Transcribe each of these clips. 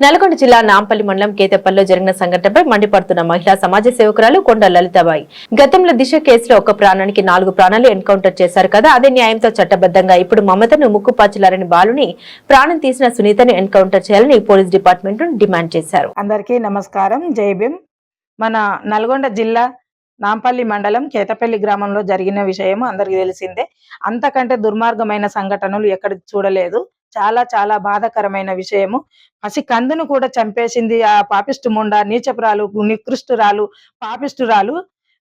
నల్గొండ జిల్లా నాంపల్లి మండలం కేతేపల్లిలో జరిగిన సంఘటనపై మండిపడుతున్న మహిళా సమాజ సేవకురాలు కొండ లలితాబాయి. గతంలో దిశ కేసులో ఒక ప్రాణానికి 4 ప్రాణాలు ఎన్కౌంటర్ చేశారు కదా, అదే న్యాయంతో చట్టబద్దంగా ఇప్పుడు మమతను ముక్కుపాచిలారని బాలుని ప్రాణం తీసిన సునీతను ఎన్కౌంటర్ చేయాలని పోలీస్ డిపార్ట్మెంట్ డిమాండ్ చేశారు. అందరికీ నమస్కారం. జై భీమ్. మన నల్గొండ జిల్లా నాంపల్లి మండలం కేతపల్లి గ్రామంలో జరిగిన విషయం అందరికీ తెలిసిందే. అంతకంటే దుర్మార్గమైన సంఘటనలు ఎక్కడ చూడలేదు. చాలా చాలా బాధాకరమైన విషయము. పసి కందును కూడా చంపేసింది ఆ పాపిష్టి ముండా, నీచపురాలు, నికృష్టురాలు, పాపిష్టురాలు.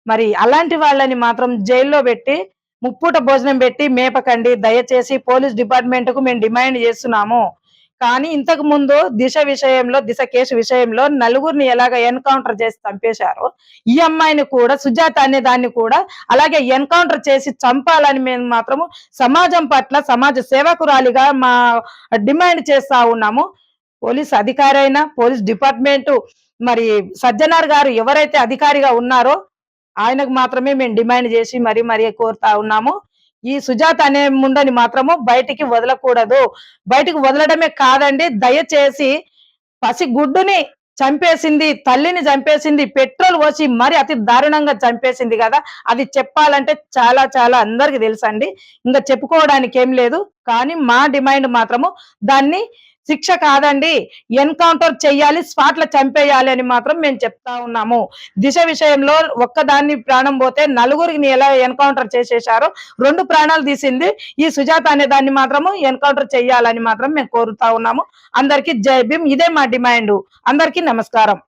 మరి అలాంటి వాళ్ళని మాత్రం జైల్లో పెట్టి ముప్పూట భోజనం పెట్టి మేపకండి. దయచేసి పోలీస్ డిపార్ట్మెంట్ కు మేము డిమాండ్ చేస్తున్నాము. కానీ ఇంతకు ముందు దిశ కేసు విషయంలో నలుగురిని ఎలాగ ఎన్కౌంటర్ చేసి చంపేశారో ఈ అమ్మాయిని కూడా, సుజాత అనే దాన్ని కూడా అలాగే ఎన్కౌంటర్ చేసి చంపాలని మేము మాత్రము సమాజం పట్ల సమాజ సేవకురాలిగా మా డిమాండ్ చేస్తా ఉన్నాము. పోలీస్ అధికారి అయినా, పోలీస్ డిపార్ట్మెంట్ మరి సజ్జనార్ గారు ఎవరైతే అధికారిగా ఉన్నారో ఆయనకు మాత్రమే మేము డిమాండ్ చేసి మరీ కోరుతా ఉన్నాము. ఈ సుజాత అనే ముండని మాత్రము బయటికి వదలకూడదు. బయటికి వదలడమే కాదండి, దయచేసి పసి గుడ్డుని చంపేసింది, తల్లిని చంపేసింది, పెట్రోల్ పోసి మరి అతి దారుణంగా చంపేసింది కదా. అది చెప్పాలంటే చాలా చాలా అందరికి తెలుసండి, ఇంకా చెప్పుకోవడానికి ఏం లేదు. కానీ మా డిమాండ్ మాత్రము దాన్ని శిక్ష కాదండి, ఎన్కౌంటర్ చెయ్యాలి, స్పాట్ లో చంపేయాలి అని మాత్రం మేము చెప్తా ఉన్నాము. దిశ విషయంలో ఒక్కదాన్ని ప్రాణం పోతే నలుగురికి ఎలా ఎన్కౌంటర్ చేసేశారో 2 ప్రాణాలు తీసింది ఈ సుజాత అనే దాన్ని మాత్రము ఎన్కౌంటర్ చెయ్యాలని మాత్రం మేము కోరుతా ఉన్నాము. అందరికీ జై భీమ్. ఇదే మా డిమాండ్. అందరికీ నమస్కారం.